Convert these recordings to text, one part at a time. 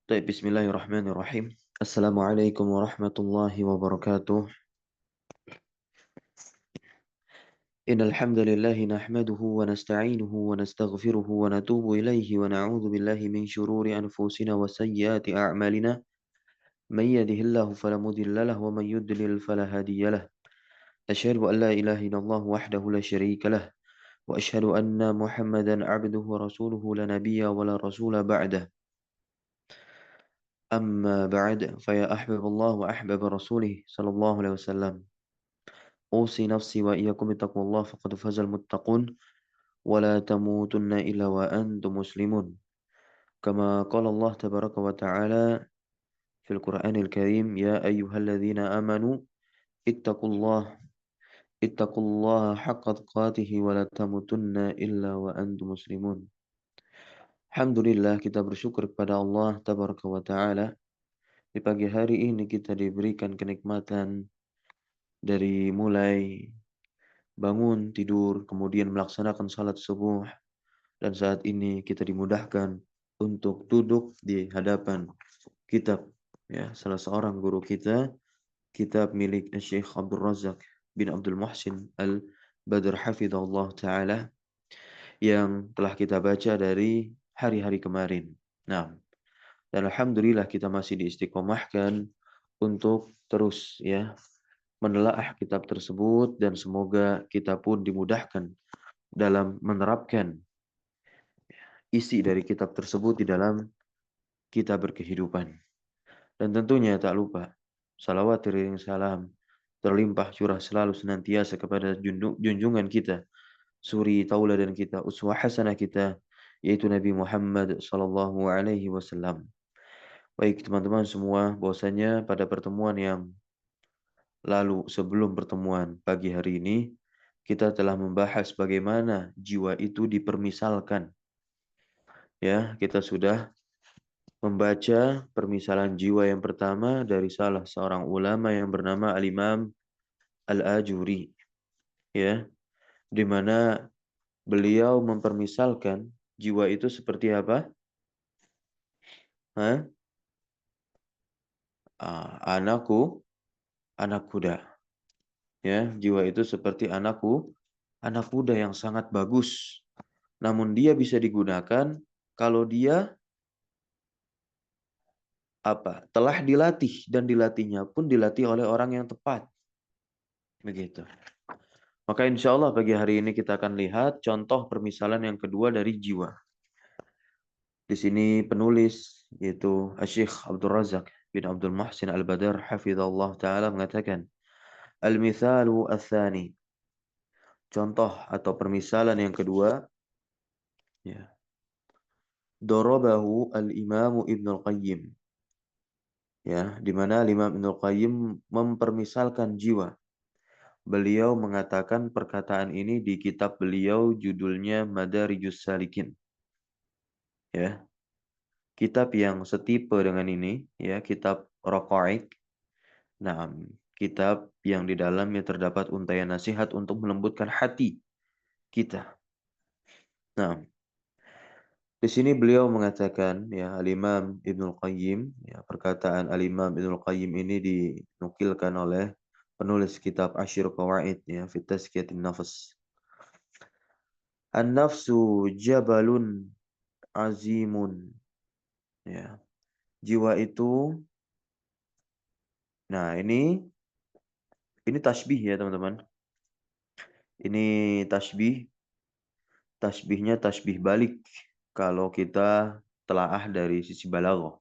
طيب بسم الله الرحمن الرحيم. السلام عليكم ورحمة الله وبركاته. إن الحمد لله نحمده ونستعينه ونستغفره ونتوب إليه ونعوذ بالله من شرور أنفسنا وسيئات أعمالنا. من يهده الله فلا مضل له ومن يضلل فلا هادي له. أشهد أن لا إله إلا الله وحده لا شريك له، وأشهد أن محمدا عبده ورسوله لا نبي ولا رسول بعده. أما بعد فيا أحباب الله وأحباب رسوله صلى الله عليه وسلم، أوصي نفسي وإياكم بتقوى الله فقد فاز المتقون ولا تموتن إلا وأنتم مسلمون. كما قال الله تبارك وتعالى في القرآن الكريم: يا أيها الذين آمنوا اتقوا الله اتقوا الله حق تقاته ولا تموتن إلا وأنتم مسلمون. Alhamdulillah, kita bersyukur kepada Allah Tabaraka wa Ta'ala. Di pagi hari ini kita diberikan kenikmatan dari mulai bangun tidur, kemudian melaksanakan salat subuh, dan saat ini kita dimudahkan untuk duduk di hadapan kitab, ya, salah seorang guru kita, kitab milik Syekh Abdul Razak bin Abdul Muhsin Al-Badr hafizahullah taala, yang telah kita baca dari hari-hari kemarin. Nah, dan alhamdulillah kita masih diistiqomahkan untuk terus, ya, menelaah kitab tersebut, dan semoga kita pun dimudahkan dalam menerapkan isi dari kitab tersebut di dalam kita berkehidupan. Dan tentunya tak lupa salawat dan salam terlimpah curah selalu senantiasa kepada junjungan kita, suri tauladan kita, uswah hasanah kita, yaitu Nabi Muhammad sallallahu alaihi wasallam. Baik teman-teman semua, bahwasanya pada pertemuan yang lalu sebelum pertemuan pagi hari ini kita telah membahas bagaimana jiwa itu dipermisalkan. Ya, kita sudah membaca permisalan jiwa yang pertama dari salah seorang ulama yang bernama Al-Imam Al-Ajuri, ya, di mana beliau mempermisalkan jiwa itu seperti apa? Hah? Anak kuda. Ya, jiwa itu seperti anak kuda yang sangat bagus. Namun dia bisa digunakan kalau dia telah dilatih, dan dilatihnya pun dilatih oleh orang yang tepat. Begitu. Maka insya Allah pagi hari ini kita akan lihat contoh permisalan yang kedua dari jiwa. Di sini penulis, yaitu Syekh Abdul Razak bin Abdul Muhsin Al-Badr hafizallah ta'ala, mengatakan, Al-mithalu al-thani, contoh atau permisalan yang kedua, ya, Dorobahu al-imamu Ibnul Qayyim, ya, di mana Imam Ibnul Qayyim mempermisalkan jiwa. Beliau mengatakan perkataan ini di kitab beliau, judulnya Madarijus Salikin. Ya, kitab yang setipe dengan ini, ya, kitab Raqa'iq. Nah, kitab yang di dalamnya terdapat untaian nasihat untuk melembutkan hati kita. Nah, di sini beliau mengatakan, ya, Al-Imam Ibnul Qayyim, ya, perkataan Al-Imam Ibnul Qayyim ini dinukilkan oleh penulis kitab Asyir Qawaid, ya, fi Tazkiyatin Nafs. An-nafsu jabalun azimun, ya. Jiwa itu, nah ini tasbih, ya teman-teman. Ini tasbihnya tasbih balik kalau kita telaah dari sisi balaghah.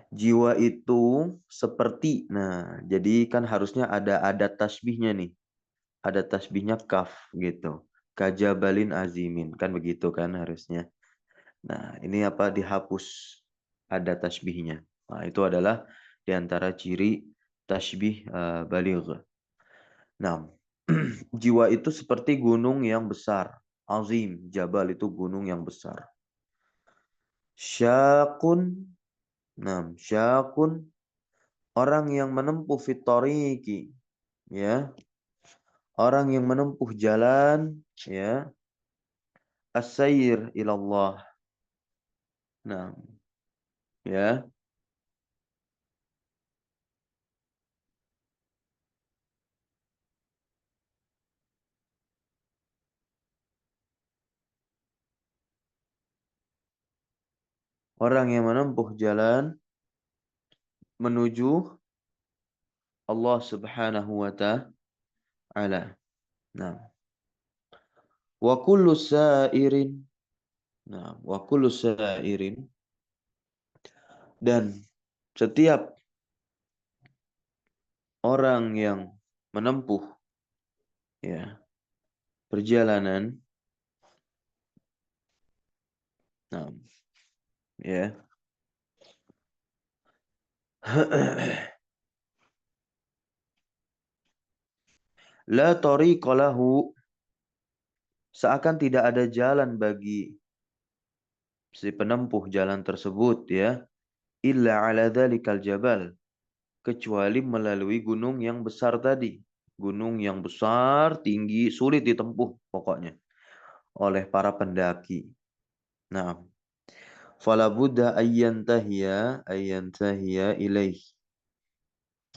Jiwa itu seperti, nah, jadi kan harusnya ada adat tasbihnya nih. Ada tasbihnya kaf gitu. Kajabalin azimin, kan begitu kan harusnya. Nah, ini dihapus ada tasbihnya. Nah, itu adalah di antara ciri tasbih baligh. Nah, jiwa itu seperti gunung yang besar. Azim, jabal itu gunung yang besar. Syakun, nah, syakun, orang yang menempuh fitoriki, ya, orang yang menempuh jalan, ya, as-sayr ilallah, Nah, ya. Orang yang menempuh jalan menuju Allah Subhanahu wa ta'ala. Nah, wa kullu sa'irin. Nah, wa kullu sa'irin, dan setiap orang yang menempuh ya perjalanan, nah, ya. La tariqa lahu, seakan tidak ada jalan bagi si penempuh jalan tersebut ya, illa ala dzalikal jabal, kecuali melalui gunung yang besar tadi. Gunung yang besar, tinggi, sulit ditempuh pokoknya oleh para pendaki. Nah, fala budda ayyantahiya ilaih.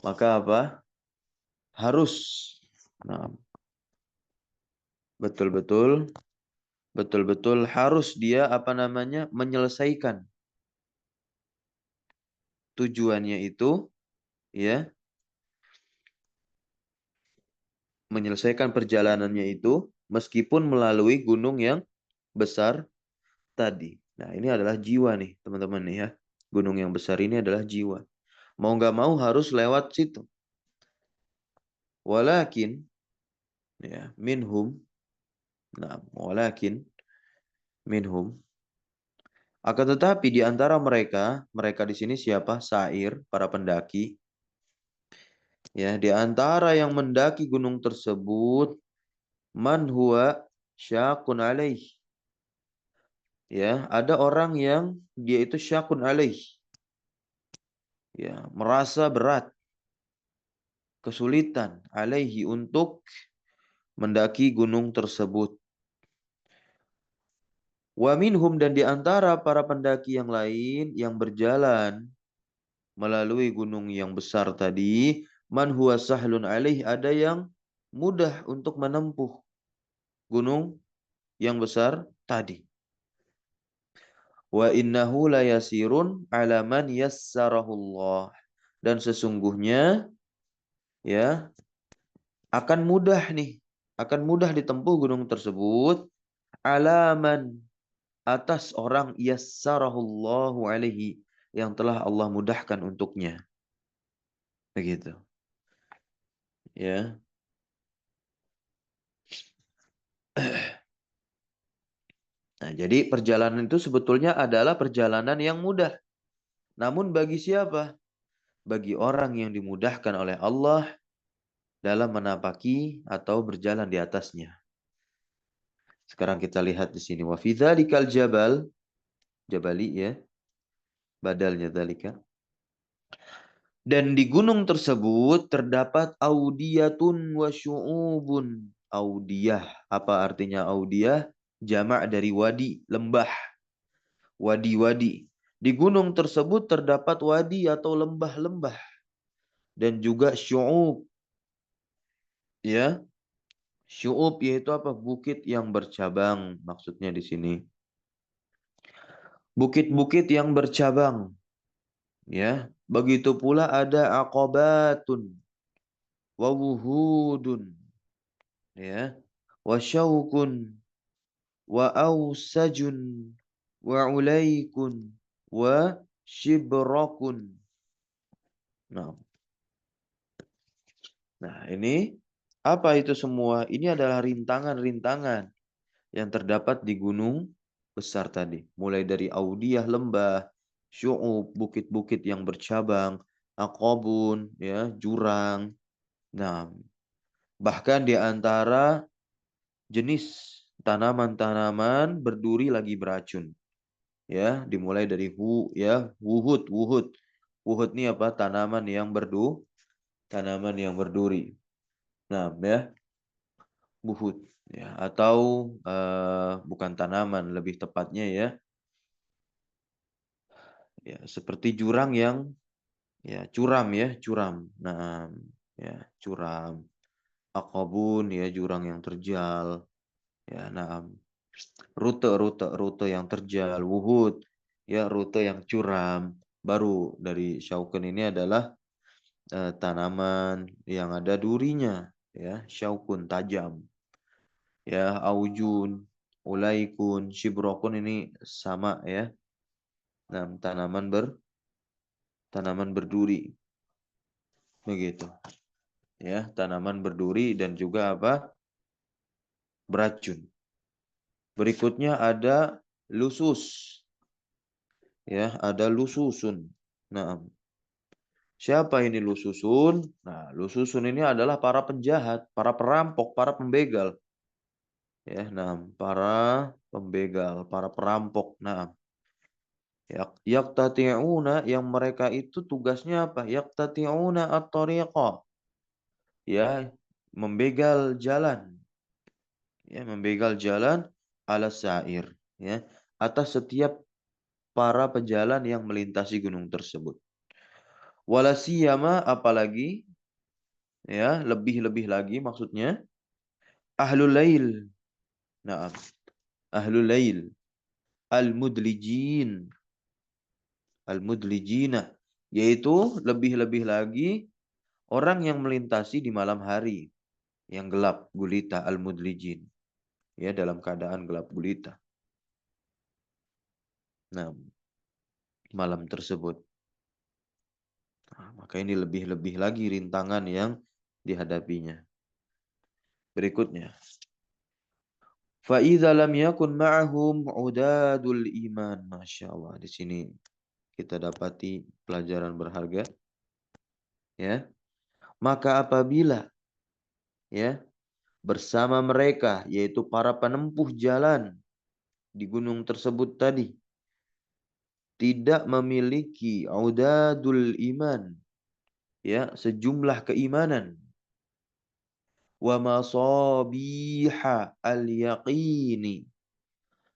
Maka apa? Harus, nah, betul-betul betul-betul harus dia apa namanya menyelesaikan tujuannya itu ya, menyelesaikan perjalanannya itu meskipun melalui gunung yang besar tadi. Nah, ini adalah jiwa nih, teman-teman nih ya. Gunung yang besar ini adalah jiwa. Mau nggak mau harus lewat situ. Walakin ya minhum, nah, walakin minhum, akan tetapi di antara mereka, mereka di sini siapa? Sair, para pendaki. Ya, di antara yang mendaki gunung tersebut, man huwa syakun alaih. Ya, ada orang yang dia itu syakun alaih. Ya, merasa berat, kesulitan alaihi untuk mendaki gunung tersebut. Wa minhum, dan di antara para pendaki yang lain yang berjalan melalui gunung yang besar tadi, man huwa sahlun alaih, ada yang mudah untuk menempuh gunung yang besar tadi. Wa innahu la yasirun ala man yassarahullah. Dan sesungguhnya ya akan mudah nih, akan mudah ditempuh gunung tersebut alaman, atas orang yassarahullahu alaihi, yang telah Allah mudahkan untuknya. Begitu. Ya. Nah, jadi perjalanan itu sebetulnya adalah perjalanan yang mudah. Namun bagi siapa? Bagi orang yang dimudahkan oleh Allah dalam menapaki atau berjalan di atasnya. Sekarang kita lihat di sini, wa fi dzalikal jabal, jabali ya, badalnya dzalika. Dan di gunung tersebut terdapat audiyatun wa syu'ubun. Audiyah, apa artinya audiyah? Jamak dari wadi, lembah. Wadi-wadi. Di gunung tersebut terdapat wadi atau lembah-lembah. Dan juga syu'ub. Ya, syu'ub yaitu apa? Bukit yang bercabang. Maksudnya di sini. Bukit-bukit yang bercabang. Ya, begitu pula ada aqabatun wa wuhudun, ya, wa syaukun wa ausajun wa ulaikun wa shibrakun. Nah, nah ini apa itu semua? Ini adalah rintangan-rintangan yang terdapat di gunung besar tadi. Mulai dari audiyah lembah, syu'ub bukit-bukit yang bercabang, aqabun ya jurang. Nah, bahkan di antara jenis tanaman-tanaman berduri lagi beracun. Ya, dimulai dari wuhud, wuhud. Wuhud ini apa? Tanaman yang berduri. Nah, ya, wuhud ya, atau bukan tanaman, lebih tepatnya ya, Ya, seperti jurang yang ya curam ya, curam. Nah, ya, curam. Aqabun ya, jurang yang terjal. Ya, nah, rute yang terjal. Wuhud ya, rute yang curam. Baru dari syauken ini adalah tanaman yang ada durinya ya, syaukun tajam. Ya, aujun, ulaikun, shibrokun ini sama ya. Nah, tanaman berduri begitu. Ya, tanaman berduri dan juga apa? Beracun. Berikutnya ada lusus. Ya, ada lususun. Nah, siapa ini lususun? Nah, lususun ini adalah para penjahat, para perampok, para pembegal. Ya, nah, para pembegal, para perampok. Nah, yaktati'una yang mereka itu tugasnya apa? Yaktati'una at-tariqa. Ya, membegal jalan. Ya, membegal jalan ala sa'ir. Ya, atas setiap para pejalan yang melintasi gunung tersebut. Walasiyama apalagi ya, lebih-lebih lagi maksudnya ahlul lail. Nah, ahlul lail al-mudlijin, al-mudlijina yaitu lebih-lebih lagi orang yang melintasi di malam hari yang gelap gulita al-mudlijin ya, dalam keadaan gelap gulita. Nah, malam tersebut. Nah, maka ini lebih-lebih lagi rintangan yang dihadapinya. Berikutnya. فَإِذَا لَمْ يَكُنْ مَعَهُمْ عُدَادُ الْإِيمَانِ. Masya Allah. Di sini kita dapati pelajaran berharga. Ya. Maka apabila ya bersama mereka, yaitu para penempuh jalan di gunung tersebut tadi, tidak memiliki udadul iman, ya, sejumlah keimanan, wa masabiha al-yaqini,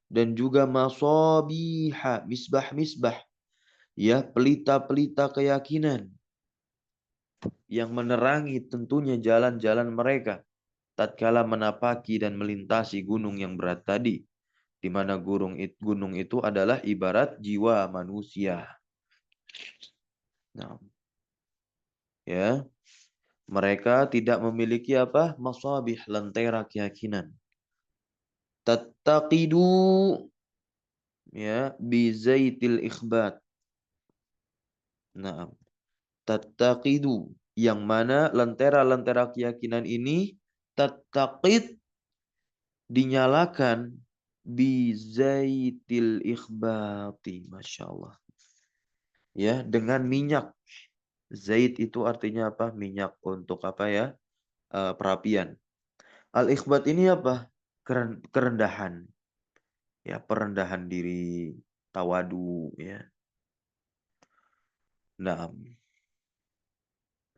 dan juga masabiha, misbah-misbah, ya, pelita-pelita keyakinan yang menerangi tentunya jalan-jalan mereka tatkala menapaki dan melintasi gunung yang berat tadi, di mana gunung itu adalah ibarat jiwa manusia. Nah, ya, mereka tidak memiliki apa? Masabih, lentera keyakinan. Tattaqidu ya bizaitil ikhbat. Nah, tattaqidu yang mana lentera-lentera keyakinan ini tattaqid dinyalakan bizaitil ikhbati. Masya Allah. Ya, dengan minyak. Zait itu artinya apa? Minyak untuk apa ya? Perapian. Al-ikhbat ini apa? Kerendahan. Ya, perendahan diri, tawadu, ya. Nah,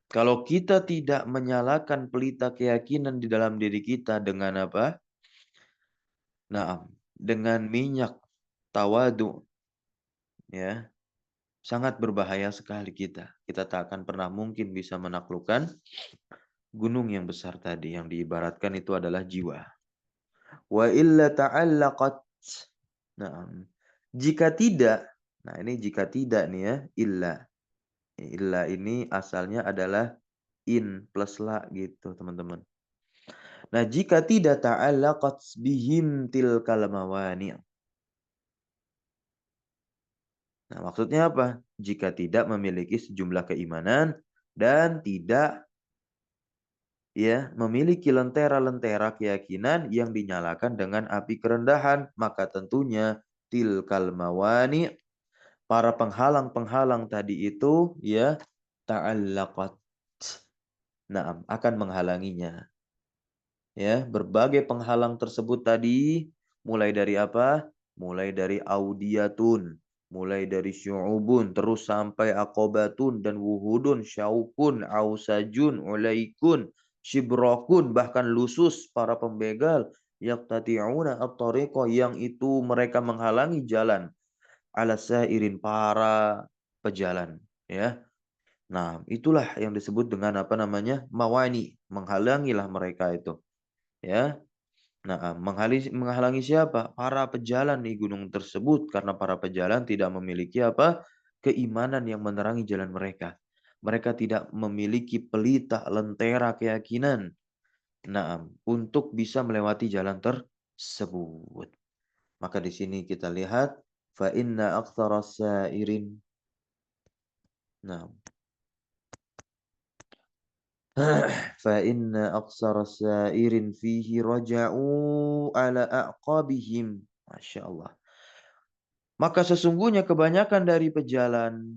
kalau kita tidak menyalakan pelita keyakinan di dalam diri kita dengan apa? Nah, dengan minyak tawadu, ya, sangat berbahaya sekali kita. Kita tak akan pernah mungkin bisa menaklukkan gunung yang besar tadi yang diibaratkan itu adalah jiwa. Wa illa ta'allaqat. Nah, jika tidak, nah ini jika tidak nih ya, illa. Illa ini asalnya adalah in plus la gitu, teman-teman. Nah, jika tidak ta'allaqat bihim tilkal mawani'. Nah, maksudnya apa? Jika tidak memiliki sejumlah keimanan dan tidak ya memiliki lentera-lentera keyakinan yang dinyalakan dengan api kerendahan, maka tentunya tilkal mawani, para penghalang-penghalang tadi itu ya ta'allaqat. Nah, akan menghalanginya. Ya, berbagai penghalang tersebut tadi mulai dari apa? Mulai dari audiyatun, mulai dari syu'ubun, terus sampai akobatun dan wuhudun, syaukun, ausajun, ulaikun, shibrokun, bahkan lusus para pembegal, yaktati'una at-tariqah yang itu mereka menghalangi jalan ala sairin, para pejalan, ya. Nah, itulah yang disebut dengan apa namanya? Mawani, menghalangilah mereka itu, ya. Nah, menghalangi siapa? Para pejalan di gunung tersebut karena para pejalan tidak memiliki apa? Keimanan yang menerangi jalan mereka. Mereka tidak memiliki pelita, lentera keyakinan. Nah, untuk bisa melewati jalan tersebut. Maka di sini kita lihat fa inna aktsaras sairin. Nah, fa inna aktsaras sairin fihi raja'u ala aqabihim. Masya Allah. Maka sesungguhnya kebanyakan dari pejalan,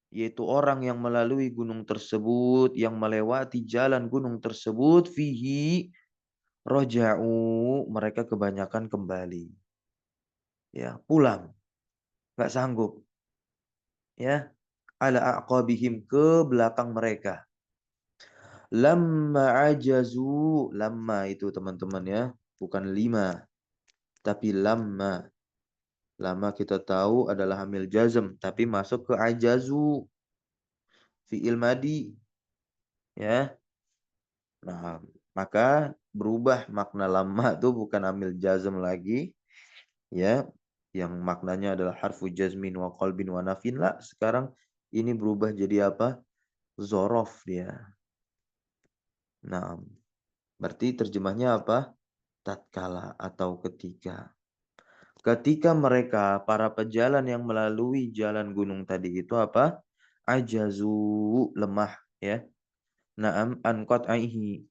yaitu orang yang melalui gunung tersebut, yang melewati jalan gunung tersebut, fihi roja'u, mereka kebanyakan kembali. Ya, pulang, nggak sanggup. Ya, ala aqabihim, ke belakang mereka. Lamma ajazu, lamma itu teman-teman ya, bukan lima, tapi lamma. Lama kita tahu adalah hamil jazm, tapi masuk ke ajazu, fi'il madi, ya. Nah, maka berubah makna lama itu bukan amil jazm lagi, ya, yang maknanya adalah harfu jazmin wa qalbin wa nafin lah. Sekarang ini berubah jadi apa? Zorof dia. Nah, berarti terjemahnya apa? Tatkala atau ketika. Ketika mereka para pejalan yang melalui jalan gunung tadi itu apa? Ajazu, lemah, ya. Naam an qat'ihi,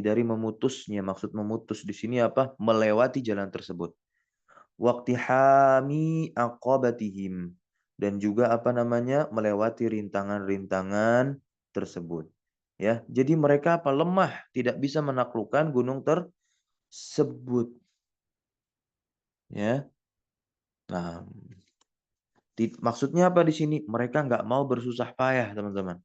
dari memutusnya. Maksud memutus di sini apa? Melewati jalan tersebut. Waqtihami aqabatihim, dan juga apa namanya? Melewati rintangan-rintangan tersebut. Ya, jadi mereka apa? Lemah, tidak bisa menaklukkan gunung tersebut. Ya. Nah, maksudnya apa di sini? Mereka nggak mau bersusah payah, teman-teman.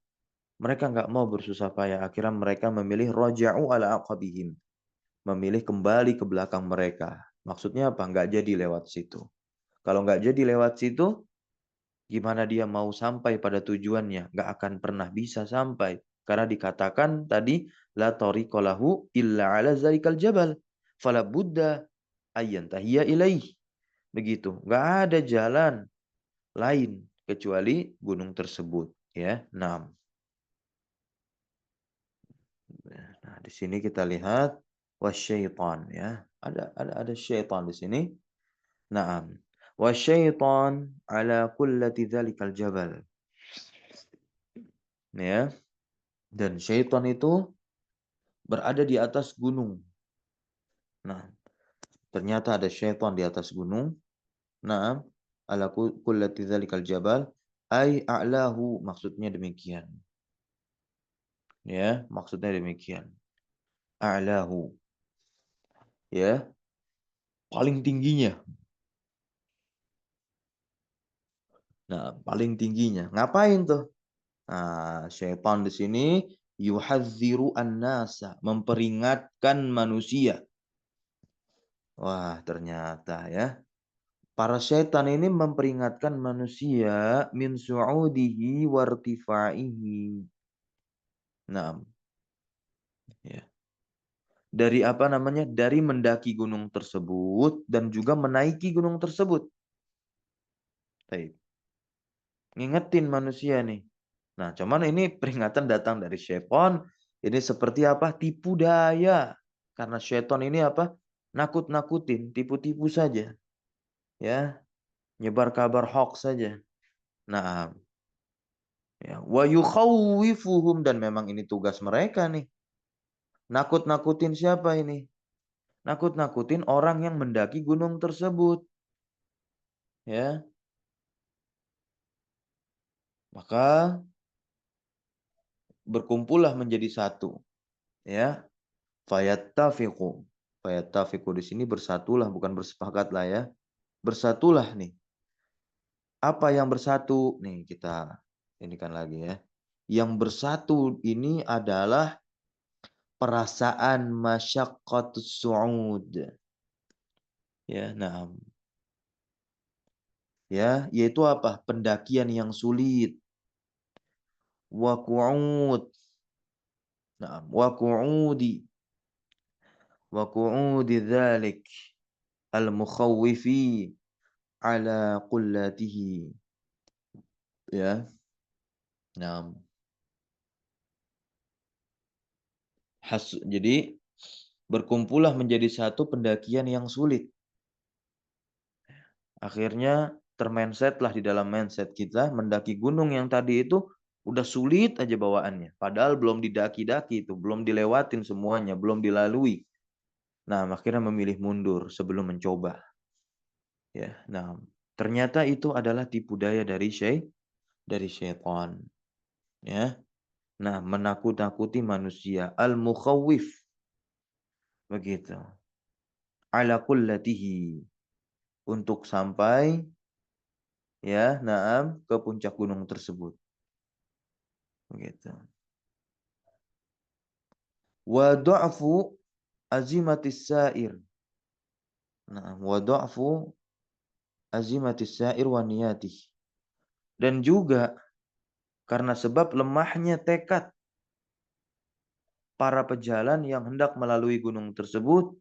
Mereka nggak mau bersusah payah. Akhirnya mereka memilih roja'u ala aqabihim, memilih kembali ke belakang mereka. Maksudnya apa? Nggak jadi lewat situ. Kalau nggak jadi lewat situ, gimana dia mau sampai pada tujuannya? Nggak akan pernah bisa sampai. Karena dikatakan tadi, la tariqa lahu illa ala zalikal jabal. Fala buddha ayyan tahiyya ilaih. Begitu. Nggak ada jalan lain kecuali gunung tersebut. Ya, 6. Nah, di sini kita lihat wasyaitan, ya. Ada syaitan di sini. Naam. Wasyaitan ala kullati dzalikal jabal. Ya. Dan syaitan itu berada di atas gunung. Nah, ternyata ada syaitan di atas gunung. Naam. Ala kullati dzalikal jabal ai a'lahu, maksudnya demikian. Ya, maksudnya demikian. A'lahu. Ya, paling tingginya. Nah, paling tingginya. Ngapain tuh? Nah, syaitan di sini yuhadziru an-nasa, memperingatkan manusia. Wah, ternyata ya. Para syaitan ini memperingatkan manusia min su'udihi wartifaihi. Nah, ya. Dari apa namanya? Dari mendaki gunung tersebut dan juga menaiki gunung tersebut. Baik. Ngingetin manusia nih. Nah, cuman ini peringatan datang dari syaitan. Ini seperti apa? Tipu daya. Karena syaitan ini apa? Nakut-nakutin, tipu-tipu saja. Ya, nyebar kabar hoax saja. Nah, ya, wa yukhawwifuhum, dan memang ini tugas mereka nih. Nakut-nakutin siapa ini? Nakut-nakutin orang yang mendaki gunung tersebut. Ya, maka berkumpullah menjadi satu. Ya, fayattafiqu. Fayattafiqu di sini bersatulah, bukan bersepakat lah ya. Bersatulah nih. Apa yang bersatu? Nih kita ini kan lagi ya. Yang bersatu ini adalah perasaan masyaqqatus su'ud. Ya, nah. Ya, yaitu apa? Pendakian yang sulit. Wa qu'ud. Nah, wa qu'udi dzalik al-mukhawwifi ala qullatihi. Ya. Nah, jadi berkumpullah menjadi satu pendakian yang sulit. Akhirnya termindsetlah di dalam mindset kita mendaki gunung yang tadi itu udah sulit aja bawaannya. Padahal belum didaki-daki itu, belum dilewatin semuanya, belum dilalui. Nah, akhirnya memilih mundur sebelum mencoba. Ya, nah, ternyata itu adalah tipu daya dari syaitan. Ya. Nah, menakut-nakuti manusia, al-mukhawwif. Begitu. Ala kullatihi. Untuk sampai ya, naam ke puncak gunung tersebut. Begitu. Wa du'fu azimatis sa'ir. Nah, wa du'fu azimatis sa'ir wa niyatih. Dan juga karena sebab lemahnya tekad para pejalan yang hendak melalui gunung tersebut,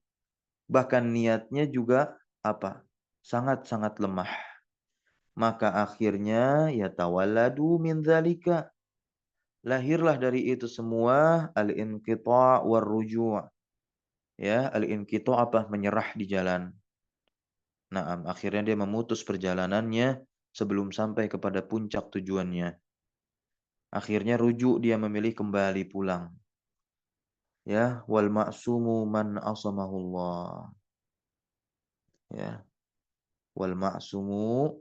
bahkan niatnya juga apa? Sangat-sangat lemah. Maka akhirnya ya tawalladu min dzalika. Lahirlah dari itu semua al-inqita' war ruju'. Ya, al-inqita' apa? Menyerah di jalan. Nah, akhirnya dia memutus perjalanannya sebelum sampai kepada puncak tujuannya. Akhirnya rujuk dia memilih kembali pulang. Ya, wal ma'sumu man asamahullah. Ya, wal ma'sumu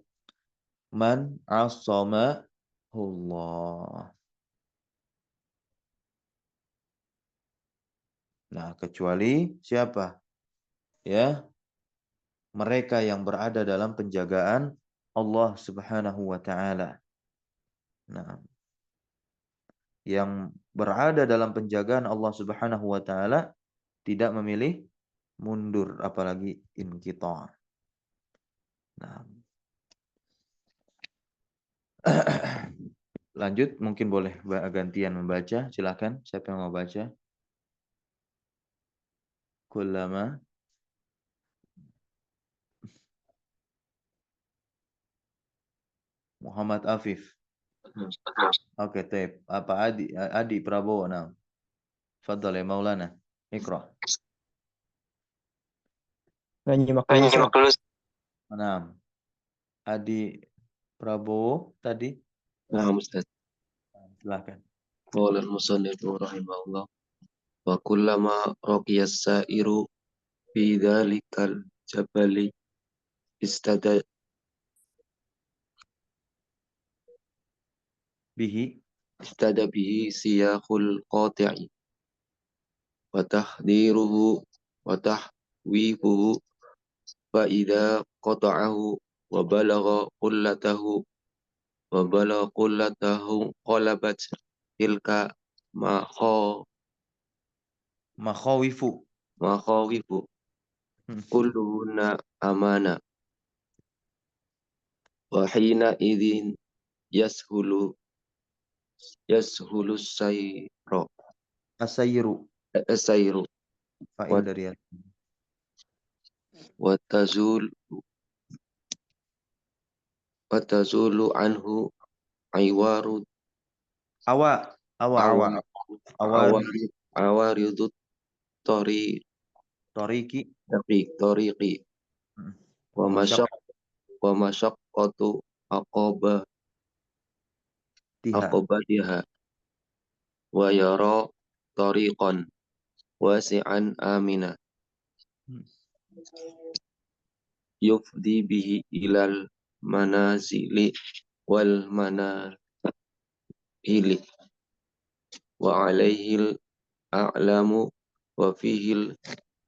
man asamahullah. Nah, kecuali siapa? Ya, mereka yang berada dalam penjagaan Allah Subhanahu wa taala. Nah, yang berada dalam penjagaan Allah Subhanahu wa taala tidak memilih mundur apalagi inqita'. Nah, lanjut mungkin boleh gantian membaca, silakan siapa yang mau baca? Kullama Muhammad Afif. Oke, tape. Apa Adi Prabowo nah. Fadhal ya Maulana. Iqra. Nyimak dulu Ustaz. Nah, Adi Prabowo tadi. Nah, Ustaz. Silakan. Qala al-musannif rahimahullah wa kullama raqiyas sa'iru fi dhalikal jabali istada Bihi istada bihi siyaqul qati'i wa tahdiruhu wa tahwifuhu fa idza qata'ahu wa balagha qullatahu qalabat tilka makha makhawifu. makhawifu kulluhunna amana wa hina idin yashulu sayro Asayru sayru wa fa'il dari wa tazul wa tazulu anhu aywaru awa awa awa awa awari awari awaridut tori toriki tariqi wa wa masyaq masyaqqatiha wa masyaqqatu aqaba aqabatiha wa yara tariqan wasi'an amina yufdi bihi ilal manazili wal manahili wa alaihil a'lamu wa fihil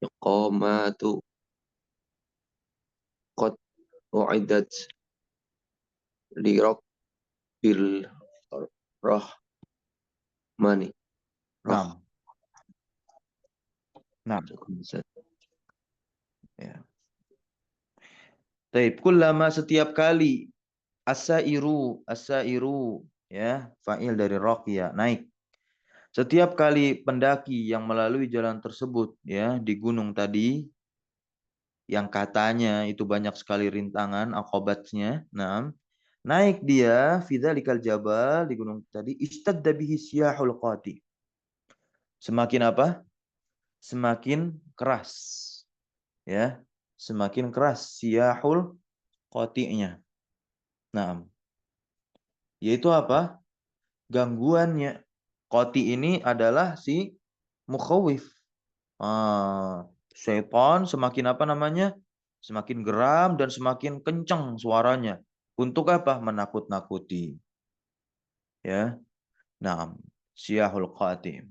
iqamatu qad u'idat li rabbil rahmani rah Nam. Nam. Ya. Taib, kullama setiap kali asairu ya, fa'il dari raqiya, naik. Setiap kali pendaki yang melalui jalan tersebut ya di gunung tadi yang katanya itu banyak sekali rintangan akobatnya. Nah, naik dia fidzalikal jabal di gunung tadi istadda bihi siyahul qati. Semakin apa? Semakin keras. Ya, semakin keras siyahul qati'nya. Nah, yaitu apa? Gangguannya. Qati ini adalah si mukhawif. Syaitan semakin apa namanya? Semakin geram dan semakin kencang suaranya. Untuk apa? Menakut-nakuti. Ya. Nah, siyahul qatim.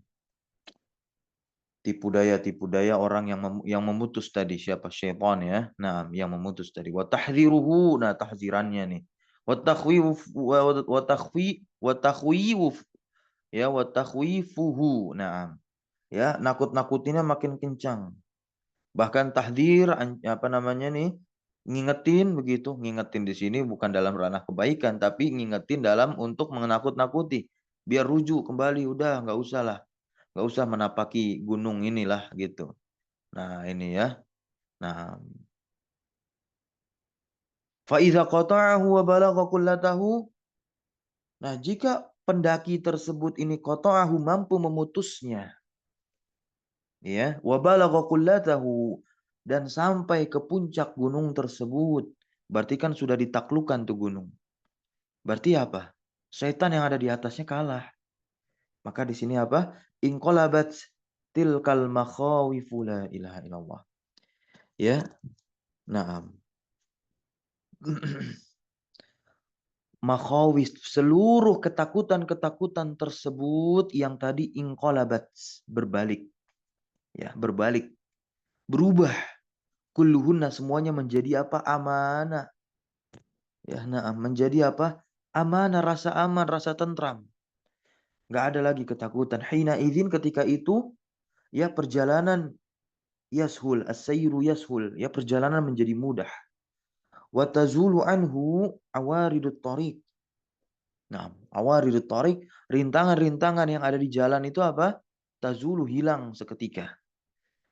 Tipu daya orang yang memutus tadi siapa? Syaitan ya. Nah, yang memutus tadi. Wa tahdziruhu. Nah, tahzirannya nih. Wa takhwif wa takhwi wa takhwif ya wa takhwifuhu. Nah, ya, nakut-nakutinnya makin kencang. Bahkan tahdir apa namanya nih? Ngingetin begitu, ngingetin di sini bukan dalam ranah kebaikan tapi ngingetin dalam untuk menakut-nakuti. Biar rujuk kembali, udah nggak usah lah. Nggak usah menapaki gunung inilah gitu. Nah, ini ya. Nah, fa idza qata'ahu wa balagha kullatahu. Nah, jika pendaki tersebut ini qata'ahu mampu memutusnya, ya, wa balagha kullatahu dan sampai ke puncak gunung tersebut. Berarti kan sudah ditaklukkan tuh gunung. Berarti apa? Syaitan yang ada di atasnya kalah. Maka di sini apa? Inqalabat tilkal makhawifu la ilaha illallah. Ya. Nah, makhawif seluruh ketakutan-ketakutan tersebut yang tadi inqalabat berbalik. Ya, berbalik, berubah. Kulluhunna semuanya menjadi apa? Amanah. Ya, nah, menjadi apa? Amanah, rasa aman, rasa tentram. Nggak ada lagi ketakutan. Hina izin ketika itu, ya perjalanan yashul, as-sayru yashul. Ya perjalanan menjadi mudah. Wa tazulu anhu awaridut tariq. Nah, awaridut tariq, rintangan-rintangan yang ada di jalan itu apa? Tazulu, hilang seketika.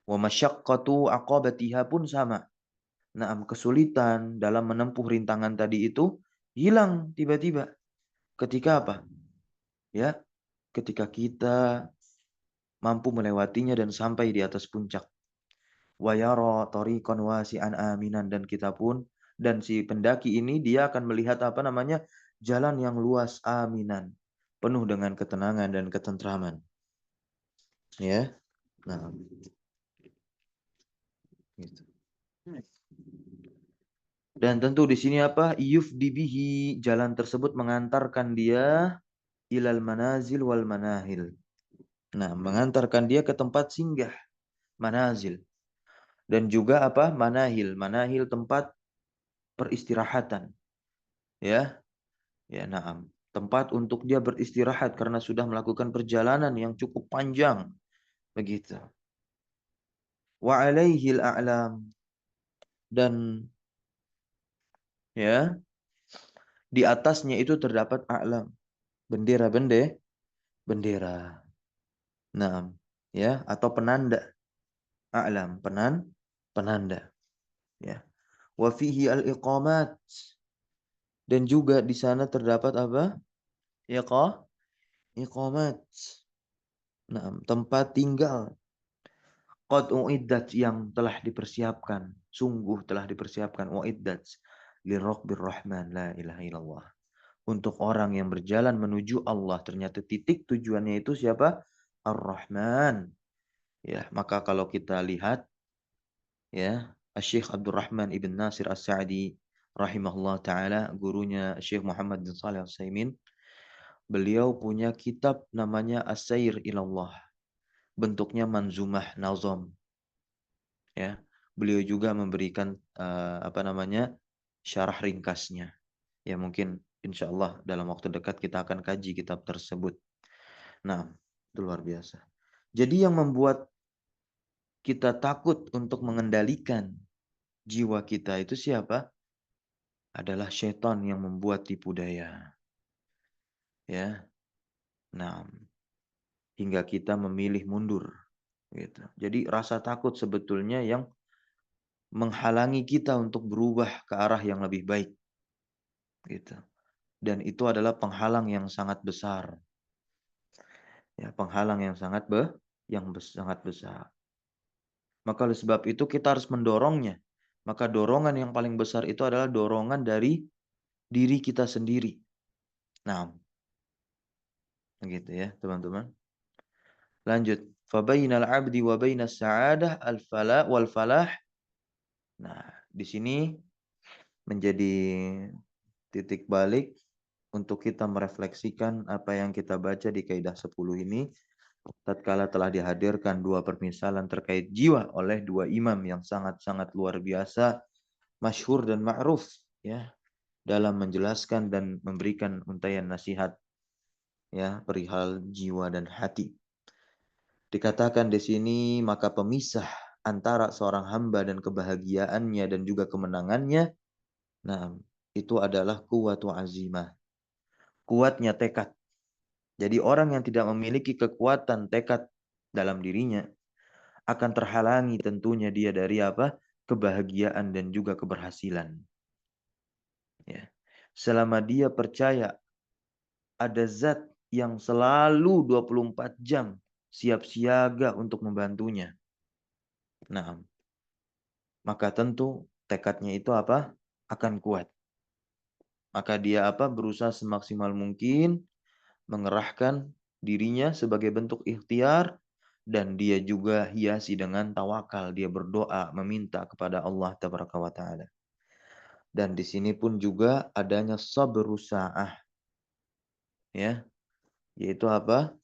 Wa masyaqqatu aqabatiha pun sama. Nah, kesulitan dalam menempuh rintangan tadi itu hilang tiba-tiba. Ketika apa? Ya, ketika kita mampu melewatinya dan sampai di atas puncak. Wa yara tariqan wasi'an aminan, dan kita pun dan si pendaki ini dia akan melihat apa namanya? Jalan yang luas aminan, penuh dengan ketenangan dan ketentraman. Ya. Nah, gitu. Dan tentu di sini apa? Yufdibihi, jalan tersebut mengantarkan dia ilal manazil wal manahil. Nah, mengantarkan dia ke tempat singgah, manazil. Dan juga apa? Manahil. Manahil tempat peristirahatan. Ya, ya, naam. Tempat untuk dia beristirahat karena sudah melakukan perjalanan yang cukup panjang. Begitu. Wa alaihil a'lam. Dan ya, di atasnya itu terdapat a'lam. Bendera. Naam. Ya, atau penanda. A'lam, penanda. Ya. Wa fihi al-iqamat. Dan juga di sana terdapat apa? Iqamat. Nah, tempat tinggal. Qad uiddat, yang telah dipersiapkan. Sungguh telah dipersiapkan. Uiddat. Lirrabbir rahman. La ilaha illallah. Untuk orang yang berjalan menuju Allah. Ternyata titik tujuannya itu siapa? Ar-Rahman. Ya, maka kalau kita lihat ya, Syekh Abdurrahman ibn Nasir As-Sa'di rahimahullah taala, gurunya Syekh Muhammad bin Shalih Al-Utsaimin, beliau punya kitab namanya As-Sair Ilallah. Bentuknya manzumah nazam. Ya, beliau juga memberikan apa namanya? Syarah ringkasnya. Ya, mungkin insya Allah dalam waktu dekat kita akan kaji kitab tersebut. Nah, itu luar biasa. Jadi yang membuat kita takut untuk mengendalikan jiwa kita itu siapa? adalah syaitan yang membuat tipu daya. Ya. Nah, hingga kita memilih mundur gitu. Jadi rasa takut sebetulnya yang menghalangi kita untuk berubah ke arah yang lebih baik gitu. Dan itu adalah penghalang yang sangat besar. Ya, penghalang yang sangat besar. Maka oleh sebab itu kita harus mendorongnya. Maka dorongan yang paling besar itu adalah dorongan dari diri kita sendiri. Nah, begitu ya, teman-teman. Lanjut. Fabainal abdi wa bainas sa'adah al-falah wal falah. Nah, di sini menjadi titik balik untuk kita merefleksikan apa yang kita baca di kaidah 10 ini tatkala telah dihadirkan dua permisalan terkait jiwa oleh dua imam yang sangat-sangat luar biasa, masyhur dan ma'ruf ya dalam menjelaskan dan memberikan untaian nasihat ya perihal jiwa dan hati. Dikatakan di sini maka pemisah antara seorang hamba dan kebahagiaannya dan juga kemenangannya, nah itu adalah kuwatu azimah, kuatnya tekad. Jadi orang yang tidak memiliki kekuatan tekad dalam dirinya akan terhalangi tentunya dia dari apa? Kebahagiaan dan juga keberhasilan. Ya. Selama dia percaya ada zat yang selalu 24 jam siap siaga untuk membantunya. Nah, maka tentu tekadnya itu apa? Akan kuat. Maka dia apa? Berusaha semaksimal mungkin mengerahkan dirinya sebagai bentuk ikhtiar dan dia juga hiasi dengan tawakal, dia berdoa meminta kepada Allah tabaraka wa taala. Dan di sini pun juga adanya sabru sa'ah ya, yaitu apa?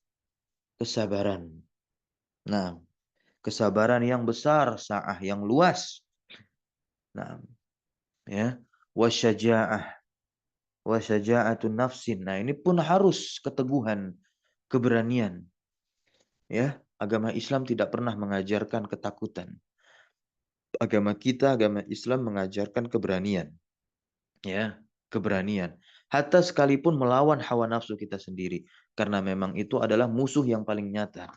Kesabaran. Nah, kesabaran yang besar, sa'ah yang luas. Nah, ya, wasyaja'ah, wasyaja'atun nafsin. Nah, ini pun harus keteguhan, keberanian. Ya, agama Islam tidak pernah mengajarkan ketakutan. Agama kita, agama Islam mengajarkan keberanian. Ya, keberanian. Hatta sekalipun melawan hawa nafsu kita sendiri. Karena memang itu adalah musuh yang paling nyata.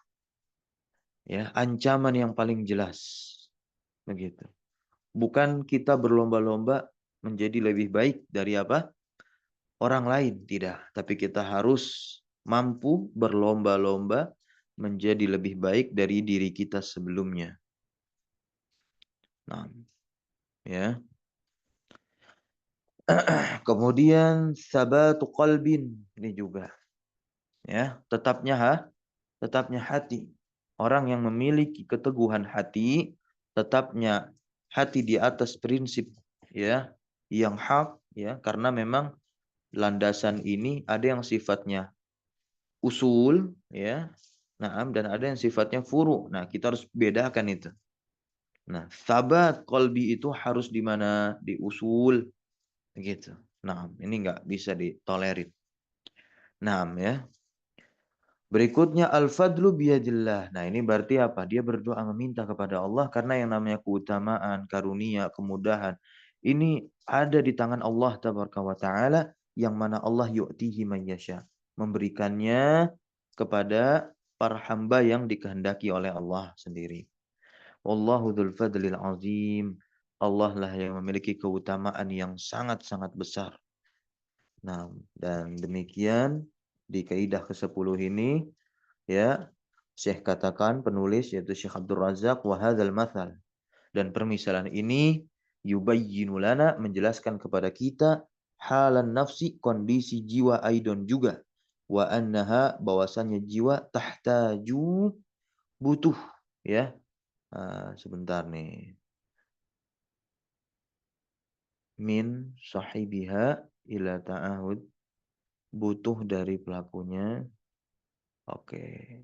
Ya, ancaman yang paling jelas. Begitu. Bukan kita berlomba-lomba menjadi lebih baik dari apa? Orang lain, tidak. Tapi kita harus mampu berlomba-lomba menjadi lebih baik dari diri kita sebelumnya. Nah, ya. Kemudian sabatu qalbin ini juga ya, tetapnya hati. Orang yang memiliki keteguhan hati, tetapnya hati di atas prinsip ya yang hak ya, karena memang landasan ini ada yang sifatnya usul ya. Nah, dan ada yang sifatnya furu. Nah, kita harus bedakan itu. Nah, sabat qalbi itu harus di mana? Di usul gitu. Nah, ini nggak bisa ditolerir. Nah, ya. Berikutnya al-fadlu biyadillah. Nah, ini berarti apa? Dia berdoa meminta kepada Allah karena yang namanya keutamaan, karunia, kemudahan ini ada di tangan Allah tabaraka wa taala yang mana Allah yu'tihi man yasha. Memberikannya kepada para hamba yang dikehendaki oleh Allah sendiri. Wallahu dzul fadlil azim. Allah lah yang memiliki keutamaan yang sangat-sangat besar. Nah, dan demikian di kaidah ke-10 ini ya, Syekh katakan penulis yaitu Syekh Abdul Razak wa hadzal mathal. Dan permisalan ini yubayyinu lana menjelaskan kepada kita halan nafsi kondisi jiwa aidon juga wa annaha bahwasannya jiwa tahtaju butuh ya. Sebentar nih. Min sahibiha ila ta'ahud butuh dari pelakunya. Oke.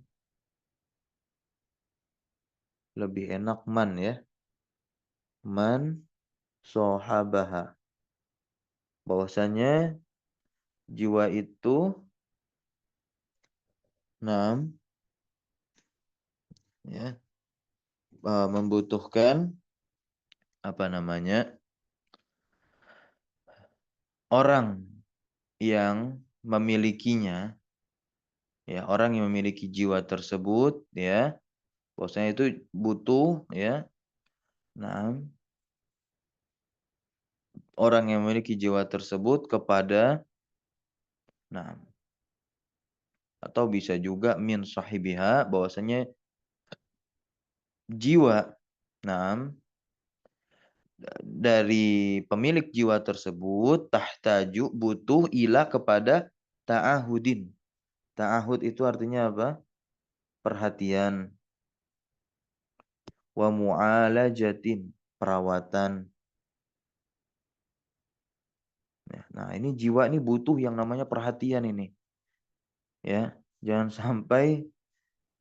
Lebih enak man ya. Man sohabaha. Bahwasanya jiwa itu enam ya membutuhkan apa namanya? orang yang memilikinya, ya, orang yang memiliki jiwa tersebut, ya, bahwasanya itu butuh, ya. Nah, orang yang memiliki jiwa tersebut kepada, nah, atau bisa juga min sahibiha, bahwasanya jiwa, nah, dari pemilik jiwa tersebut tahtaju butuh ila kepada ta'ahudin. Ta'ahud itu artinya apa? Perhatian. Wa mu'alajatin, perawatan. Nah, ini jiwa ini butuh yang namanya perhatian ini. Ya, jangan sampai,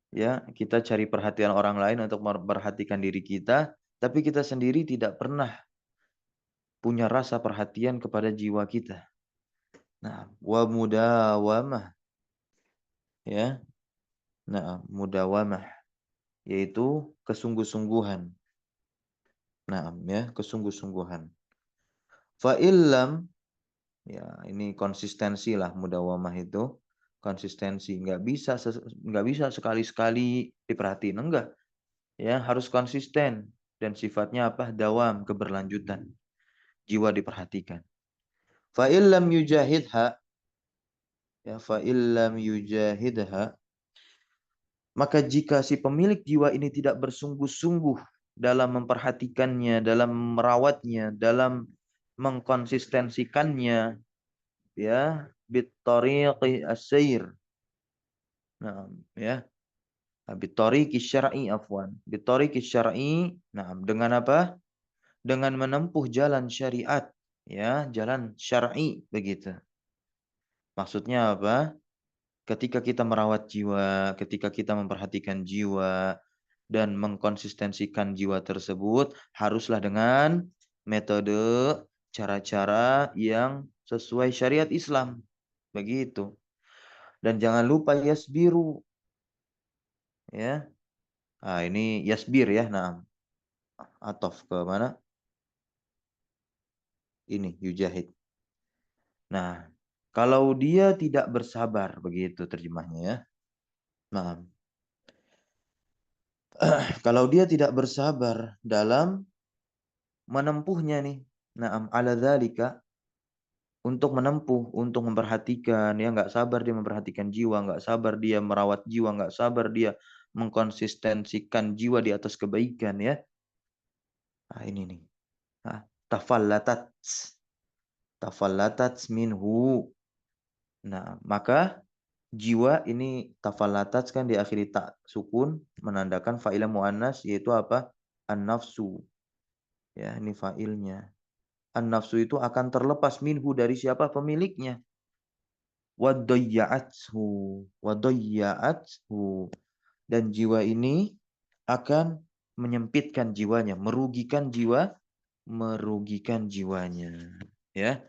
ya, kita cari perhatian orang lain untuk memperhatikan diri kita, tapi kita sendiri tidak pernah punya rasa perhatian kepada jiwa kita. Nah, wa mudawamah, ya. Nah, mudawamah yaitu kesungguh-sungguhan. Nah, ya, kesungguh-sungguhan. Fa illam, ya, ini konsistensi lah, mudawamah itu konsistensi. Nggak bisa sekali-sekali diperhatiin, enggak. Ya, harus konsisten dan sifatnya apa? Dawam, keberlanjutan. Jiwa diperhatikan. Fa illam yujahidha, ya, fa illam yujahidha, maka jika si pemilik jiwa ini tidak bersungguh-sungguh dalam memperhatikannya, dalam merawatnya, dalam mengkonsistensikannya, ya, bitariqi as-sayr. Nah, ya, bitariqi syar'i, afwan. Bitariqi syar'i, nah, dengan apa? Dengan menempuh jalan syariat, ya, jalan syar'i begitu. Maksudnya apa? Ketika kita merawat jiwa, ketika kita memperhatikan jiwa dan mengkonsistensikan jiwa tersebut, haruslah dengan metode, cara-cara yang sesuai syariat Islam. Begitu. Dan jangan lupa yasbiru, ya. Ah, ini yasbir, ya. Nah, atof ke mana? Ini yujahid. Nah, kalau dia tidak bersabar, begitu terjemahnya, ya. Nah, kalau dia tidak bersabar dalam menempuhnya nih. Naam ala dzalika, untuk menempuh, untuk memperhatikan, ya, nggak sabar dia memperhatikan jiwa, nggak sabar dia merawat jiwa, nggak sabar dia mengkonsistensikan jiwa di atas kebaikan, ya. Nah, ini nih. Nah, tafallatat. Tafallatat minhu. Nah, maka jiwa ini tafallatat kan diakhiri tak sukun, menandakan fa'ilah muannas, yaitu apa? An-nafsu. Ya, ini fa'ilnya. An-nafsu itu akan terlepas minhu, dari siapa? Pemiliknya. Wadayya'athu. Wadayya'athu. Dan jiwa ini akan menyempitkan jiwanya, merugikan jiwanya. Ya,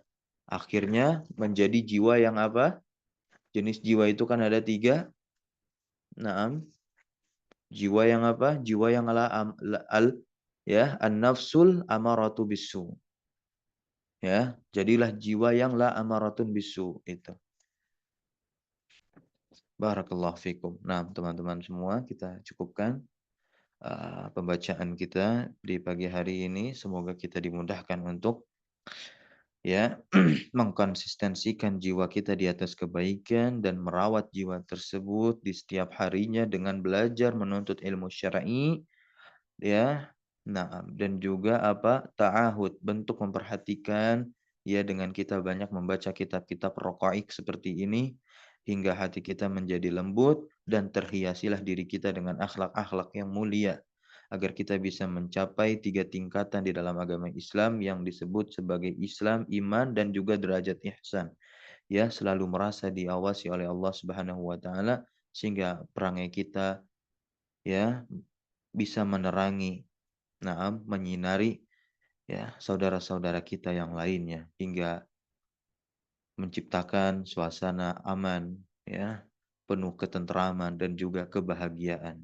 akhirnya menjadi jiwa yang apa? Jenis jiwa itu kan ada 3. Naam. Jiwa yang apa? Jiwa yang ya, an-nafsul amaratu bisu. Ya, jadilah jiwa yang la amaratun bisu itu. Barakallahu fikum. Nah, teman-teman semua, kita cukupkan pembacaan kita di pagi hari ini. Semoga kita dimudahkan untuk, ya, mengkonsistensikan jiwa kita di atas kebaikan dan merawat jiwa tersebut di setiap harinya dengan belajar menuntut ilmu syar'i, ya. Nah, dan juga apa? Ta'ahud, bentuk memperhatikan, ya, dengan kita banyak membaca kitab-kitab raqaiq seperti ini hingga hati kita menjadi lembut dan terhiasilah diri kita dengan akhlak-akhlak yang mulia agar kita bisa mencapai 3 tingkatan di dalam agama Islam yang disebut sebagai Islam, iman, dan juga derajat ihsan. Ya, selalu merasa diawasi oleh Allah Subhanahu wa taala sehingga perangai kita, ya, bisa menerangi, nah, menyinari, ya, saudara-saudara kita yang lainnya hingga menciptakan suasana aman, ya, penuh ketentraman dan juga kebahagiaan,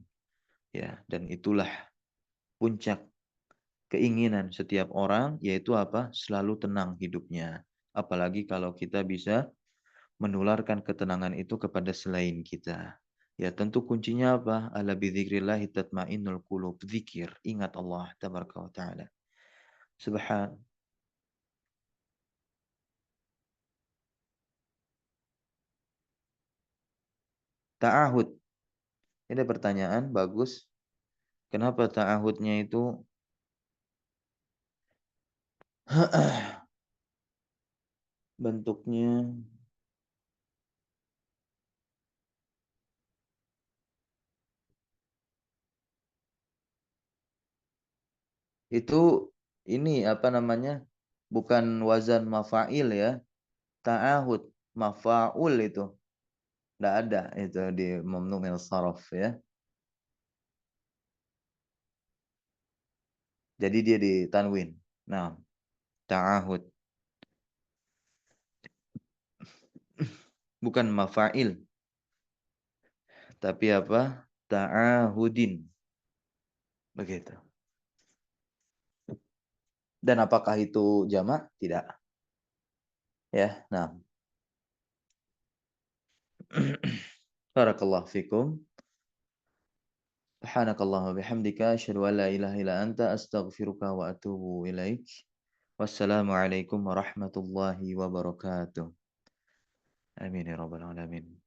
ya. Dan itulah puncak keinginan setiap orang, yaitu apa? Selalu tenang hidupnya. Apalagi kalau kita bisa menularkan ketenangan itu kepada selain kita. Ya tentu kuncinya apa? Ala bidzikrillahi tatmainnul qulub. Zikir, ingat Allah tabaraka wa taala. Subhan. Ta'ahud. Ini pertanyaan bagus. Kenapa ta'ahudnya itu bentuknya itu ini apa namanya? Bukan wazan mafa'il ya. Ta'ahud, mafa'ul itu. Tidak ada itu di mamnu min saraf ya. Jadi dia di tanwin. Nah, ta'ahud. Bukan mafa'il, tapi apa? Ta'ahudin. Begitu. Dan apakah itu jamak? Tidak. Ya, nah. Barakallahu fikum. Subhanakallahumma bihamdika asyhadu an la ilaha illa anta astaghfiruka wa atubu ilaik. Wassalamualaikum warahmatullahi wabarakatuh. Amin ya rabbal alamin.